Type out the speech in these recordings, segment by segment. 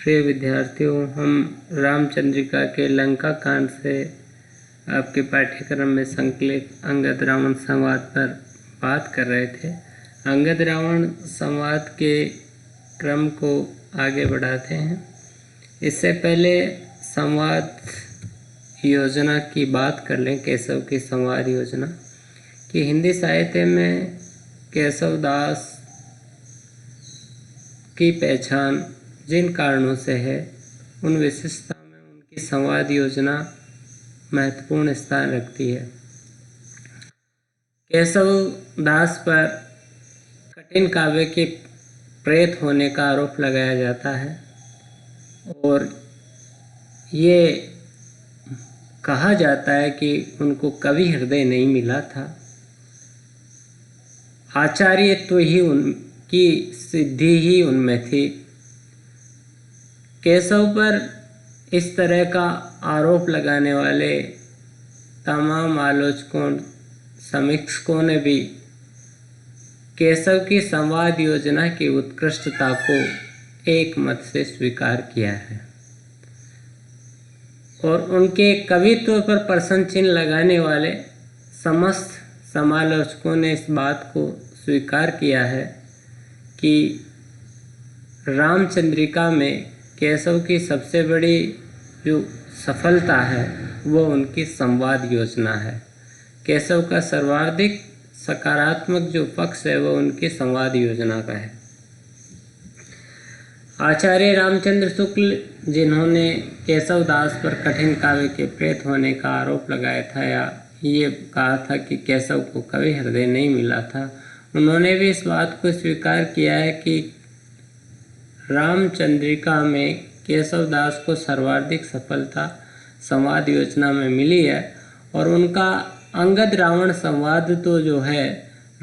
प्रिय विद्यार्थियों, हम रामचंद्रिका के लंका कांड से आपके पाठ्यक्रम में संकलित अंगद रावण संवाद पर बात कर रहे थे। अंगद रावण संवाद के क्रम को आगे बढ़ाते हैं। इससे पहले संवाद योजना की बात कर लें। केशव की संवाद योजना कि हिंदी साहित्य में केशव दास की पहचान जिन कारणों से है, उन विशेषता में उनकी संवाद योजना महत्वपूर्ण स्थान रखती है। केशव दास पर कठिन काव्य के प्रेत होने का आरोप लगाया जाता है और ये कहा जाता है कि उनको कवि हृदय नहीं मिला था। आचार्यत्व ही उनकी सिद्धि ही उनमें थी। केशव पर इस तरह का आरोप लगाने वाले तमाम आलोचकों समीक्षकों ने भी केशव की संवाद योजना की उत्कृष्टता को एक मत से स्वीकार किया है और उनके कवित्व पर प्रश्न चिन्ह लगाने वाले समस्त समालोचकों ने इस बात को स्वीकार किया है कि रामचंद्रिका में केशव की सबसे बड़ी जो सफलता है वो उनकी संवाद योजना है। केशव का सर्वाधिक सकारात्मक जो पक्ष है वो उनकी संवाद योजना का है। आचार्य रामचंद्र शुक्ल, जिन्होंने केशव दास पर कठिन काव्य के प्रेत होने का आरोप लगाया था या ये कहा था कि केशव को कवि हृदय नहीं मिला था, उन्होंने भी इस बात को स्वीकार किया है कि रामचंद्रिका में केशव दास को सर्वाधिक सफलता संवाद योजना में मिली है और उनका अंगद रावण संवाद तो जो है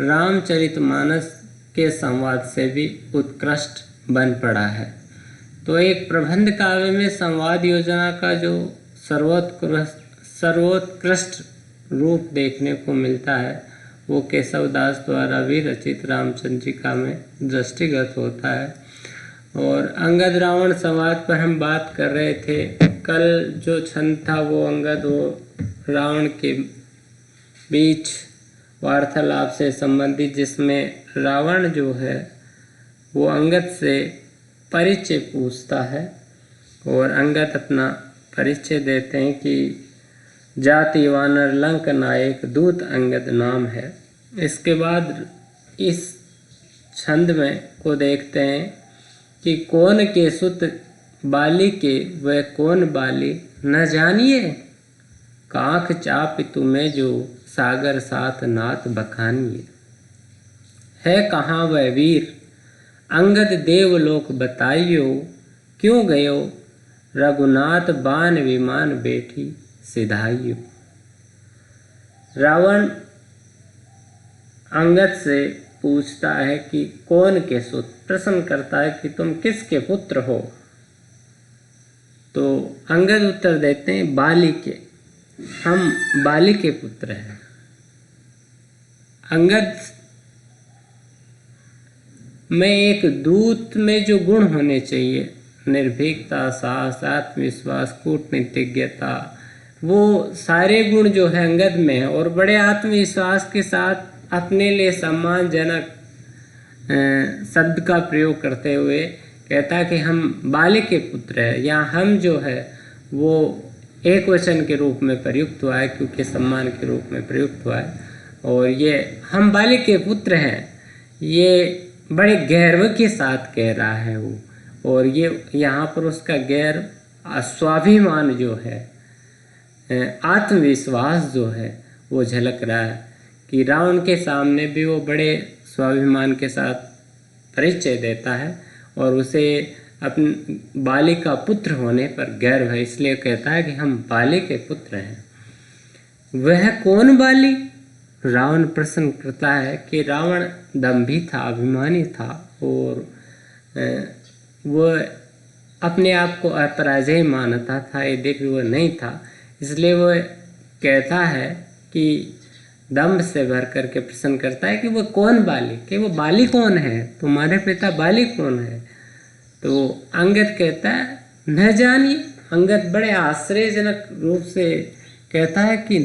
रामचरितमानस के संवाद से भी उत्कृष्ट बन पड़ा है। तो एक प्रबंध काव्य में संवाद योजना का जो सर्वोत्कृष्ट रूप देखने को मिलता है वो केशव दास द्वारा भी रचित रामचंद्रिका में दृष्टिगत होता है। और अंगद रावण संवाद पर हम बात कर रहे थे। कल जो छंद था वो अंगद और रावण के बीच वार्तालाप से संबंधित, जिसमें रावण जो है वो अंगद से परिचय पूछता है और अंगद अपना परिचय देते हैं कि जाति वानर लंक नायक दूत अंगद नाम है। इसके बाद इस छंद में को देखते हैं कि कौन के सुत बाली के वह कौन बाली न जानिए, काख चाप तुम्हें जो सागर साथ नाथ बखानिए। है कहाँ वह वीर अंगद देवलोक बताइयो, क्यों गयो रघुनाथ बान विमान बैठी सिधाइयो। रावण अंगद से पूछता है कि कौन के सुत, प्रश्न करता है कि तुम किसके पुत्र हो। तो अंगद उत्तर देते हैं बाली के, हम बाली के पुत्र हैं। अंगद में एक दूत में जो गुण होने चाहिए, निर्भीकता, साहस, आत्मविश्वास, कूटनीतिज्ञता, वो सारे गुण जो है अंगद में है और बड़े आत्मविश्वास के साथ अपने लिए सम्मानजनक शब्द का प्रयोग करते हुए कहता है कि हम बाली के पुत्र हैं। यहाँ हम जो है वो एक वचन के रूप में प्रयुक्त हुआ है क्योंकि सम्मान के रूप में प्रयुक्त हुआ है और ये हम बाली के पुत्र हैं, ये बड़े गर्व के साथ कह रहा है वो। और ये यहाँ पर उसका गर्व, स्वाभिमान जो है, आत्मविश्वास जो है वो झलक रहा है कि रावण के सामने भी वो बड़े स्वाभिमान के साथ परिचय देता है और उसे अपने बाली का पुत्र होने पर गर्व है, इसलिए कहता है कि हम बाली के पुत्र हैं। वह कौन बाली, रावण प्रश्न करता है कि रावण दंभी था, अभिमानी था और वह अपने आप को अपराजय मानता था, यद्यपि वह नहीं था। इसलिए वह कहता है कि दम्भ से भर करके प्रश्न करता है कि वो कौन बाली, कि वो बाली कौन है, तुम्हारे पिता बाली कौन है। तो अंगद कहता है न जानिए। अंगद बड़े आश्चर्यजनक रूप से कहता है कि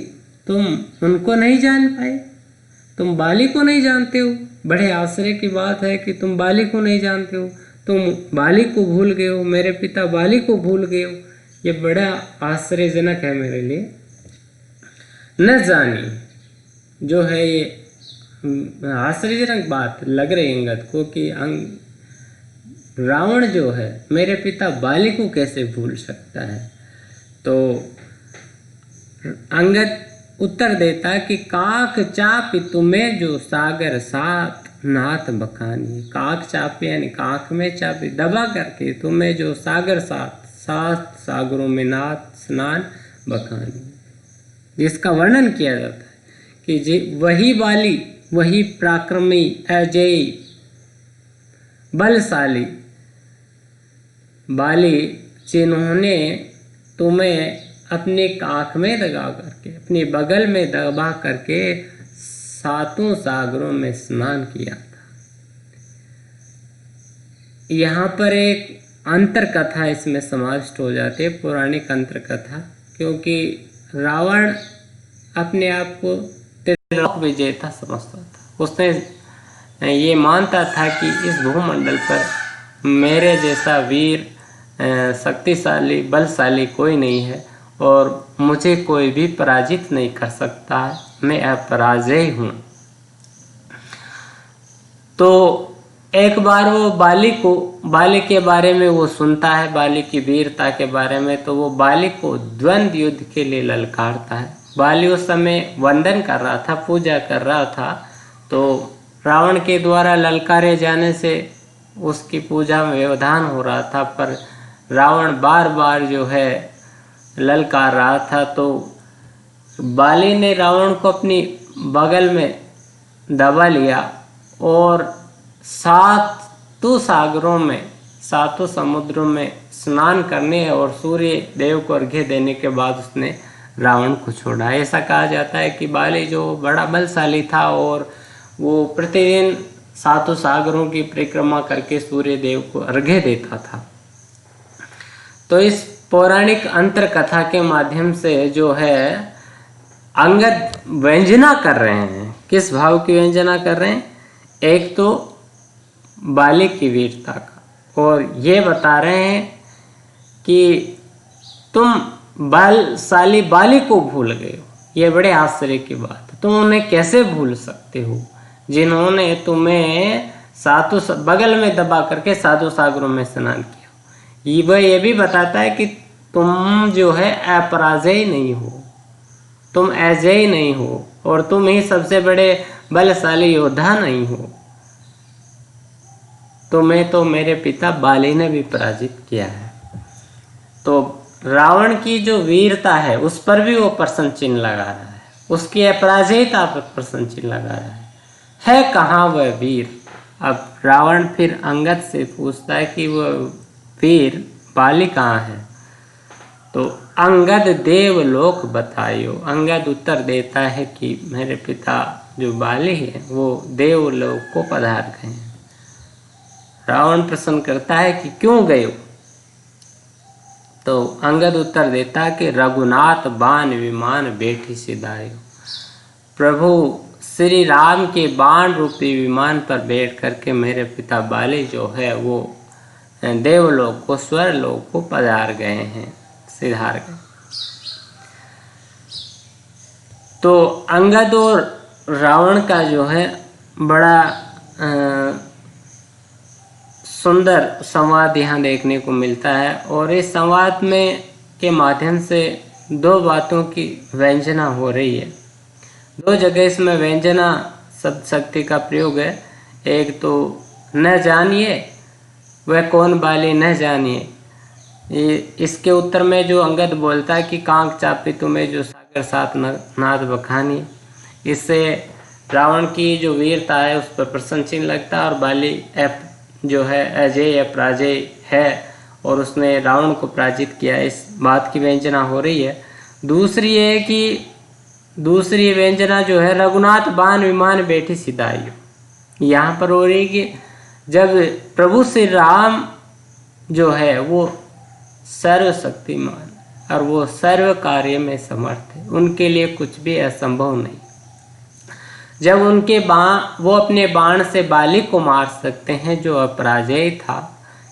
तुम उनको नहीं जान पाए, तुम बाली को नहीं जानते हो। बड़े आश्चर्य की बात है कि तुम बाली को नहीं जानते हो, तुम बाली को भूल गए हो, मेरे पिता बाली को भूल गए हो। ये बड़ा आश्चर्यजनक है मेरे लिए। न जानी जो है ये आश्चर्यजनक बात लग रही अंगद को कि रावण जो है मेरे पिता बाली को कैसे भूल सकता है। तो अंगद उत्तर देता है कि काक चापी तुम्हें जो सागर सात नाथ बखानी। काक चापी यानी काक में चापी दबा करके तुम्हें जो सागर सात सागरों में नाथ स्नान बखानी, जिसका वर्णन किया जाता है कि वही बाली, वही पराक्रमी अजय बलशाली बाली जिन्होंने तुम्हें अपने काख में दबा करके, अपने बगल में दबा करके सातों सागरों में स्नान किया था। यहाँ पर एक अंतर कथा इसमें समाविष्ट हो जाती है, पौराणिक अंतर कथा, क्योंकि रावण अपने आप को त्रिलोक विजेता समझता था। उसने ये मानता था कि इस भूमंडल पर मेरे जैसा वीर शक्तिशाली बलशाली कोई नहीं है और मुझे कोई भी पराजित नहीं कर सकता है, मैं अपराजय हूँ। तो एक बार वो बाली के बारे में वो सुनता है, बाली की वीरता के बारे में, तो वो बाली को द्वंद्व युद्ध के लिए ललकारता है। बाली उस समय वंदन कर रहा था, पूजा कर रहा था, तो रावण के द्वारा ललकारे जाने से उसकी पूजा में व्यवधान हो रहा था, पर रावण बार बार जो है ललकार रहा था। तो बाली ने रावण को अपनी बगल में दबा लिया और सातों सागरों में, सातों समुद्रों में स्नान करने और सूर्य देव को अर्घ्य देने के बाद उसने रावण को छोड़ा। ऐसा कहा जाता है कि बाली जो बड़ा बलशाली था और वो प्रतिदिन सातों सागरों की परिक्रमा करके सूर्य देव को अर्घ्य देता था। तो इस पौराणिक अंतर कथा के माध्यम से जो है अंगद व्यंजना कर रहे हैं। किस भाव की व्यंजना कर रहे हैं? एक तो बाली की वीरता का, और ये बता रहे हैं कि तुम बलशाली बाली को भूल गए हो। ये बड़े आश्चर्य की बात है, तुम उन्हें कैसे भूल सकते हो जिन्होंने तुम्हें सातों बगल में दबा करके सातों सागरों में स्नान किया। वह ये भी बताता है कि तुम जो है अपराजय नहीं हो, तुम अजय नहीं हो, और तुम ही सबसे बड़े बलशाली योद्धा नहीं हो। तुम्हें तो मेरे पिता बाली ने भी पराजित किया है। तो रावण की जो वीरता है उस पर भी वो प्रश्न चिन्ह लगा रहा है, उसकी अपराजयता पर प्रश्न चिन्ह लगा रहा है कहाँ वह वीर। अब रावण फिर अंगद से पूछता है कि वह वीर बाली कहाँ है। तो अंगद देवलोक बताइयो। अंगद उत्तर देता है कि मेरे पिता जो बाली है वो देवलोक को पधार गए हैं। रावण प्रश्न करता है कि क्यों गए हो? तो अंगद उत्तर देता है कि रघुनाथ बाण विमान बैठी सिधायो। प्रभु श्री राम के बाण रूपी विमान पर बैठ करके मेरे पिता बाली जो है वो देवलोक को, स्वर्गलोक को पधार गए हैं, सिधार गए। तो अंगद और रावण का जो है बड़ा सुंदर संवाद यहाँ देखने को मिलता है, और इस संवाद में के माध्यम से दो बातों की व्यंजना हो रही है। दो जगह इसमें व्यंजना शब्द शक्ति का प्रयोग है। एक तो न जानिए वह कौन बाली न जानिए, इसके उत्तर में जो अंगद बोलता है कि कांक चापी तुम्हें जो सागर सात नाथ बखानी, इससे रावण की जो वीरता है उस पर प्रश्न चिन्ह लगता है, और बाली जो है अजय अपराजय है और उसने रावण को पराजित किया, इस बात की व्यंजना हो रही है। दूसरी है कि दूसरी व्यंजना जो है रघुनाथ बाण विमान बैठी सिधाई, यहाँ पर हो रही है कि जब प्रभु श्री राम जो है वो सर्वशक्तिमान और वो सर्व कार्य में समर्थ है, उनके लिए कुछ भी असंभव नहीं। जब उनके वो अपने बाण से बाली को मार सकते हैं जो अपराजेय था,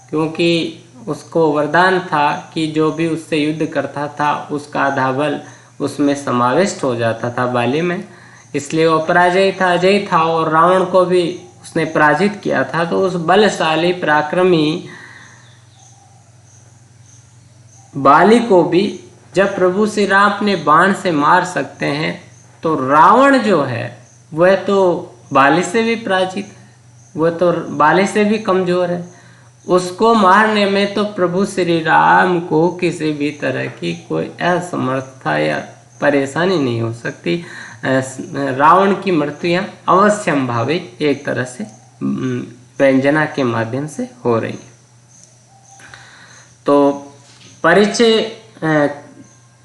क्योंकि उसको वरदान था कि जो भी उससे युद्ध करता था उसका आधा बल उसमें समाविष्ट हो जाता था बाली में, इसलिए वो अपराजेय था, अजय था, और रावण को भी उसने पराजित किया था। तो उस बलशाली पराक्रमी बाली को भी जब प्रभु श्री राम अपने बाण से मार सकते हैं, तो रावण जो है वह तो बाली से भी पराजित है, वह तो बाली से भी कमजोर है, उसको मारने में तो प्रभु श्री राम को किसी भी तरह की कोई असमर्थता या परेशानी नहीं हो सकती। रावण की मृत्यु यहाँ अवश्यंभावी एक तरह से व्यंजना के माध्यम से हो रही है। तो परिचय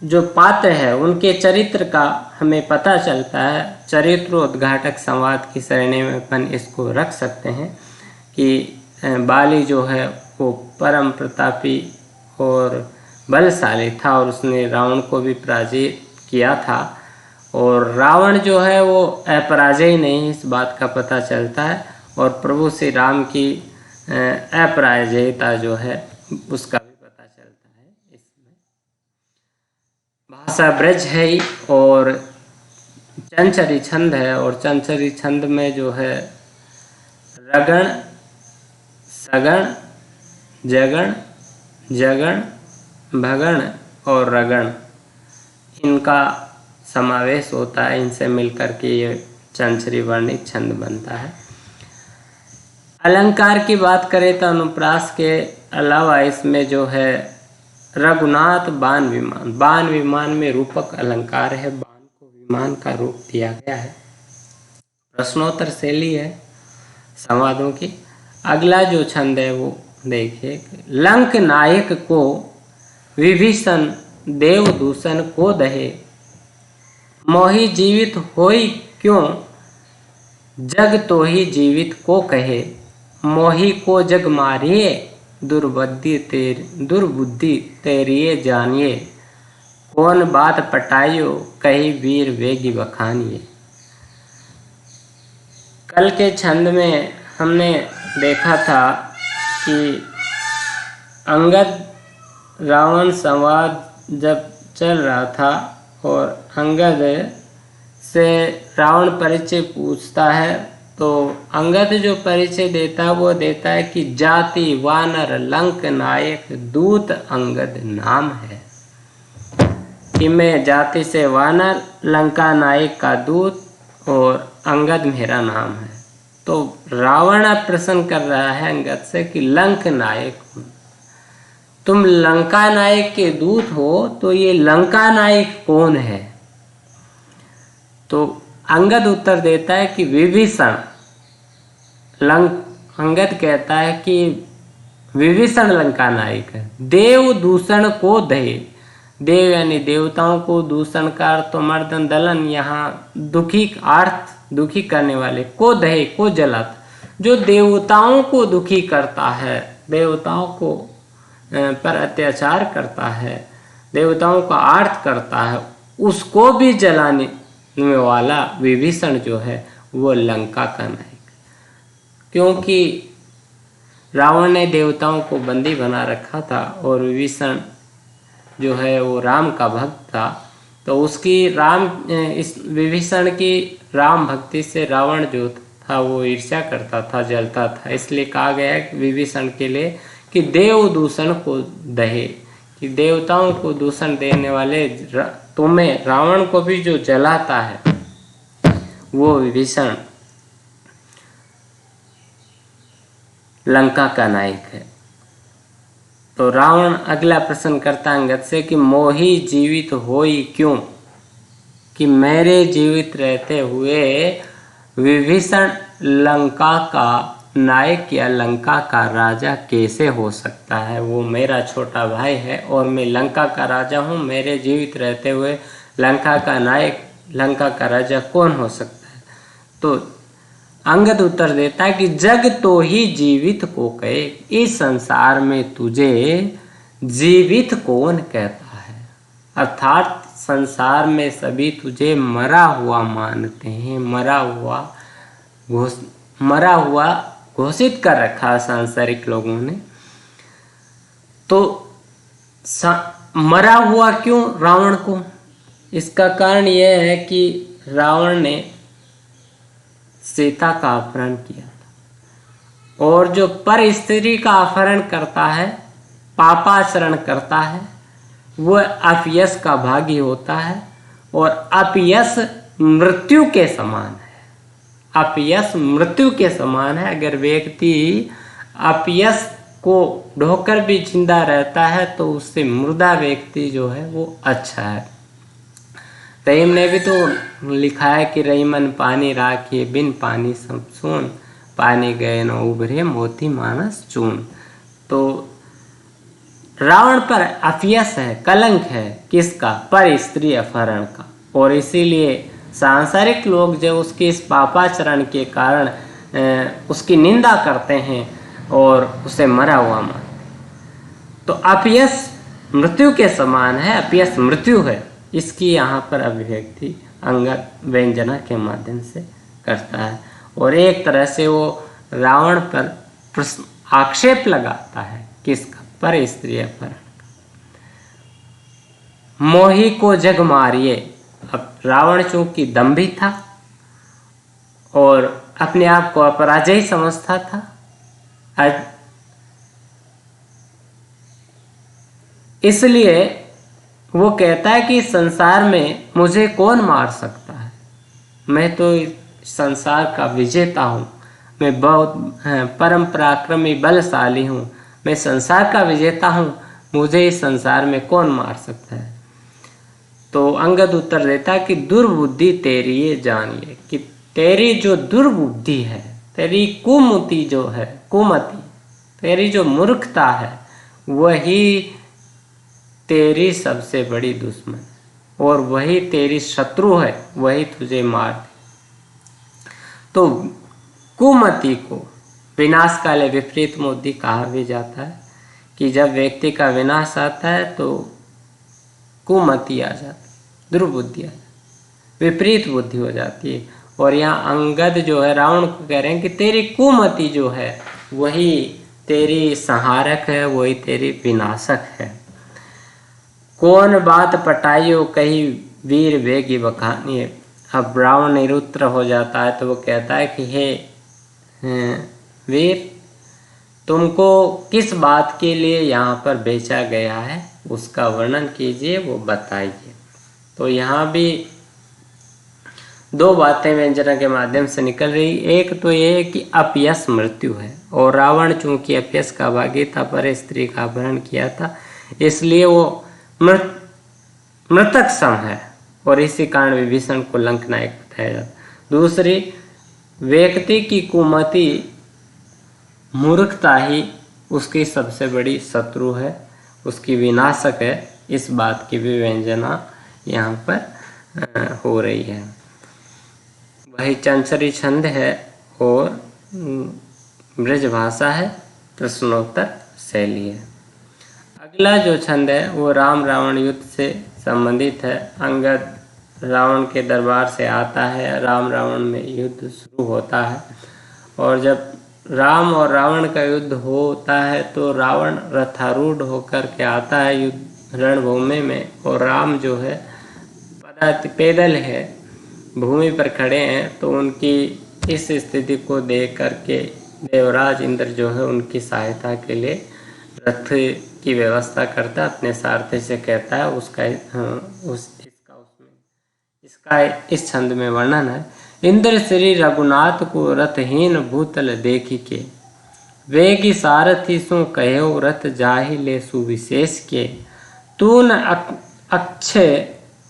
जो पात्र है उनके चरित्र का हमें पता चलता है। चरित्रोद्घाटक संवाद की श्रेणी में अपन इसको रख सकते हैं कि बाली जो है वो परम प्रतापी और बलशाली था और उसने रावण को भी पराजित किया था, और रावण जो है वो अपराजय नहीं, इस बात का पता चलता है। और प्रभु श्री राम की अपराजयता जो है उसका भी पता चलता है। इसमें भाषा ब्रज है ही और चंचरी छंद है, और चंचरी छंद में जो है रगण, सगण, जगण, जगण, भगण और रगण, इनका समावेश होता है। इनसे मिलकर के ये चंचरी वर्णित छंद बनता है। अलंकार की बात करें तो अनुप्रास के अलावा इसमें जो है रघुनाथ बाण विमान, बाण विमान में रूपक अलंकार है, बाण को विमान का रूप दिया गया है। प्रश्नोत्तर शैली है संवादों की। अगला जो छंद है वो देखिए, लंक नायक को विभीषण देवदूषण को दहे, मोहि जीवित होई क्यों जग तो ही जीवित को कहे, मोहि को जग मारिए दुर्बुद्धि तेरिए जानिए, कौन बात पटाइयो कही वीर वेगी बखानिए। कल के छंद में हमने देखा था कि अंगद रावण संवाद जब चल रहा था और अंगद से रावण परिचय पूछता है, तो अंगद जो परिचय देता है वो देता है कि जाति वानर लंक नायक दूत अंगद नाम है, कि मैं जाति से वानर, लंका नायक का दूत और अंगद मेरा नाम है। तो रावण अब प्रश्न कर रहा है अंगद से कि लंक नायक हूँ, तुम लंका नायक के दूत हो, तो ये लंका नायक कौन है? तो अंगद उत्तर देता है कि विभीषण। अंगद कहता है कि विभीषण लंका नायक है। देव दूषण को दहे, देव यानी देवताओं को, दूषण का अर्थ तो मर्दन दलन, यहाँ दुखी अर्थ दुखी करने वाले, को दहे को जलाता, जो देवताओं को दुखी करता है, देवताओं को पर अत्याचार करता है, देवताओं का आर्थ करता है, उसको भी जलाने में वाला विभीषण जो है वो लंका का नायक। क्योंकि रावण ने देवताओं को बंदी बना रखा था और विभीषण जो है वो राम का भक्त था, तो उसकी इस विभीषण की राम भक्ति से रावण जो था वो ईर्ष्या करता था, जलता था। इसलिए कहा गया है विभीषण के लिए कि देव दूषण को दहे, कि देवताओं को दूषण देने वाले तुम्हें, रावण को भी जो जलाता है वो विभीषण लंका का नायक है। तो रावण अगला प्रश्न करता अंगद से कि मोहि जीवित होई क्यों, कि मेरे जीवित रहते हुए विभीषण लंका का नायक या लंका का राजा कैसे हो सकता है? वो मेरा छोटा भाई है और मैं लंका का राजा हूँ, मेरे जीवित रहते हुए लंका का नायक, लंका का राजा कौन हो सकता है? तो अंगद उत्तर देता है कि जग तो ही जीवित को कहे, इस संसार में तुझे जीवित कौन कहता है। अर्थात संसार में सभी तुझे मरा हुआ मानते हैं, मरा हुआ घोषित कर रखा है सांसारिक लोगों ने। तो मरा हुआ क्यों रावण को? इसका कारण यह है कि रावण ने सीता का अपहरण किया था, और जो पर स्त्री का अपहरण करता है, पापाचरण करता है, वह अपयश का भागी होता है, और अपयश मृत्यु के समान है। अपयश मृत्यु के समान है। अगर व्यक्ति अपयश को ढोकर भी जिंदा रहता है तो उससे मुर्दा व्यक्ति जो है वो अच्छा है। रहीम ने भी तो लिखा है कि रहीमन पानी राखिए बिन पानी सब सून, पानी गए न उभरे मोती मानस चून। तो रावण पर अपयश है, कलंक है, किसका? पर स्त्री अपहरण का। और इसीलिए सांसारिक लोग जो उसके इस पापाचरण के कारण उसकी निंदा करते हैं और उसे मरा हुआ मानते। तो अपयश मृत्यु के समान है, अपयश मृत्यु है, इसकी यहाँ पर अभिव्यक्ति अंगद व्यंजना के माध्यम से करता है। और एक तरह से वो रावण पर आक्षेप लगाता है, किसका? पर स्त्री अपहरण का। मोही को जग मारिए। अब रावण चूंकि दंभी था और अपने आप को अपराजय समझता था, इसलिए वो कहता है कि संसार में मुझे कौन मार सकता है, मैं तो संसार का विजेता हूँ, मैं बहुत परम पराक्रमी बलशाली हूँ, मैं संसार का विजेता हूँ, मुझे इस संसार में कौन मार सकता है। तो अंगद उत्तर देता है कि दुर्बुद्धि तेरी ये जानिए, कि तेरी जो दुर्बुद्धि है, तेरी कुमति जो है, कुमति, तेरी जो मूर्खता है, वही तेरी सबसे बड़ी दुश्मन और वही तेरी शत्रु है, वही तुझे मार दे। तो कुमति को विनाश काले विपरीत बुद्धि कहा भी जाता है, कि जब व्यक्ति का विनाश आता है तो कुमति आ जाती, दुर्बुद्धि आ जाती, विपरीत बुद्धि हो जाती है। और यहाँ अंगद जो है रावण को कह रहे हैं कि तेरी कुमति जो है वही तेरी संहारक है, वही तेरी विनाशक है। कौन बात पटाइयो कही वीर वेगी बखानिए। अब रावण निरुत्तर हो जाता है तो वो कहता है कि हे वीर, तुमको किस बात के लिए यहाँ पर बेचा गया है उसका वर्णन कीजिए, वो बताइए। तो यहाँ भी दो बातें व्यंजना के माध्यम से निकल रही। एक तो ये है कि अपयश मृत्यु है, और रावण चूंकि अपयश का भागी था, पर स्त्री का अपहरण किया था, इसलिए वो मृतक सम है, और इसी कारण विभीषण को लंकनायक बताया जाता। दूसरी, व्यक्ति की कुमति, मूर्खता ही उसकी सबसे बड़ी शत्रु है, उसकी विनाशक है। इस बात की भी व्यंजना यहाँ पर हो रही है। वही चंचरी छंद है और ब्रज भाषा है, प्रश्नोत्तर शैली है। अगला जो छंद है वो राम रावण युद्ध से संबंधित है। अंगद रावण के दरबार से आता है, राम रावण में युद्ध शुरू होता है, और जब राम और रावण का युद्ध होता है तो रावण रथारूढ़ होकर के आता है युद्ध रणभूमि में, और राम जो है पैदल है, भूमि पर खड़े हैं। तो उनकी इस स्थिति को देख करके देवराज इंद्र जो है उनकी सहायता के लिए रथ की व्यवस्था करता, अपने सारथी से कहता है, इसका इस छंद में वर्णन है। इंद्र श्री रघुनाथ को रथहीन भूतल देखी के, वेगी सारथी सो कहो रथ जाहि ले सुविशेष के।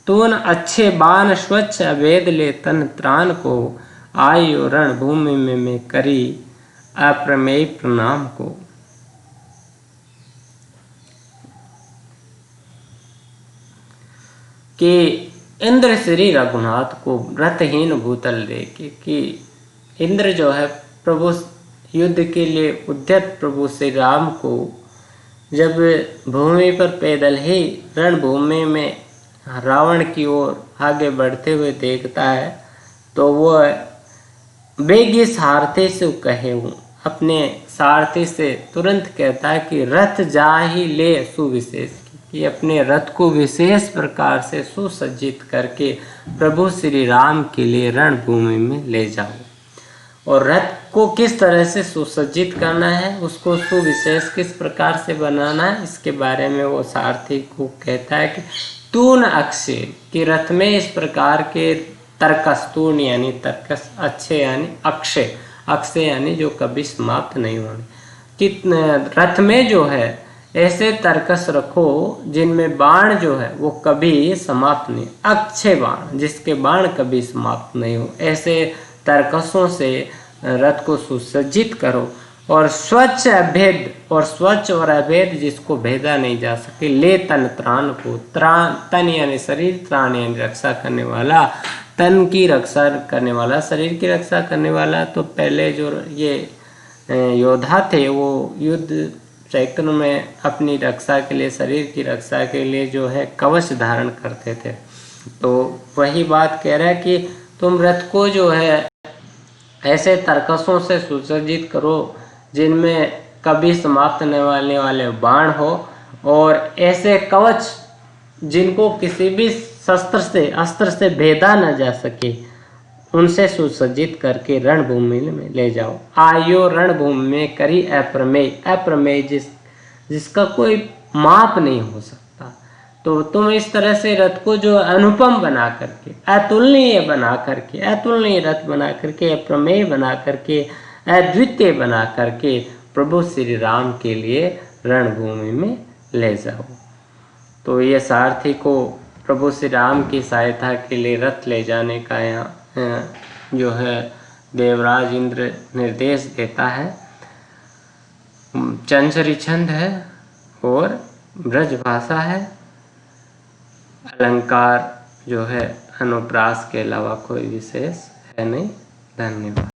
तून अच्छे बाण स्वच्छ अभेद ले तन त्राण को, आयो रण भूमि में मैं करी अप्रमेय प्रणाम को। कि इंद्र श्री रघुनाथ को रथहीन भूतल देखे, कि इंद्र जो है प्रभु युद्ध के लिए उद्यत प्रभु श्री राम को जब भूमि पर पैदल ही रणभूमि में रावण की ओर आगे बढ़ते हुए देखता है तो वह बेगी सारथी से कहे हूँ, अपने सारथी से तुरंत कहता है कि रथ जा ही ले सुविशेष, कि अपने रथ को विशेष प्रकार से सुसज्जित करके प्रभु श्री राम के लिए रणभूमि में ले जाओ। और रथ को किस तरह से सुसज्जित करना है, उसको सुविशेष किस प्रकार से बनाना है, इसके बारे में वो सारथी को कहता है कि तून अक्षय, कि रथ में इस प्रकार के तर्कस, तून यानी तर्कस, अच्छे यानी अक्षय, अक्षय यानी जो कभी समाप्त नहीं होने, कि रथ में जो है ऐसे तर्कस रखो जिनमें बाण जो है वो कभी समाप्त नहीं, अक्षय बाण, जिसके बाण कभी समाप्त नहीं हो, ऐसे तर्कसों से रथ को सुसज्जित करो। और स्वच्छ अभेद, और स्वच्छ और अभेद जिसको भेदा नहीं जा सके, ले तन त्राण को, त्राण तन यानी शरीर, त्राण यानी रक्षा करने वाला, तन की रक्षा करने वाला, शरीर की रक्षा करने वाला। तो पहले जो ये योद्धा थे वो युद्ध क्षेत्र में अपनी रक्षा के लिए, शरीर की रक्षा के लिए जो है कवच धारण करते थे। तो वही बात कह रहा है कि तुम रथ को जो है ऐसे तर्कसों से सुसज्जित करो जिनमें कभी समाप्त नहीं वाले बाण हो, और ऐसे कवच जिनको किसी भी शस्त्र से, अस्त्र से भेदा न जा सके, उनसे सुसज्जित करके रणभूमि में ले जाओ। आयो रणभूमि में करी अप्रमेय, अप्रमेय जिसका कोई माप नहीं हो सकता। तो तुम इस तरह से रथ को जो अनुपम बना करके, अतुलनीय बना करके, अतुलनीय रथ बना करके, अप्रमेय बना करके, अद्वितीय बना करके प्रभु श्री राम के लिए रणभूमि में ले जाओ। तो ये सारथी को प्रभु श्री राम की सहायता के लिए रथ ले जाने का यहाँ जो है देवराज इंद्र निर्देश देता है। चंचरी छंद है और ब्रज भाषा है, अलंकार जो है अनुप्रास के अलावा कोई विशेष है नहीं। धन्यवाद।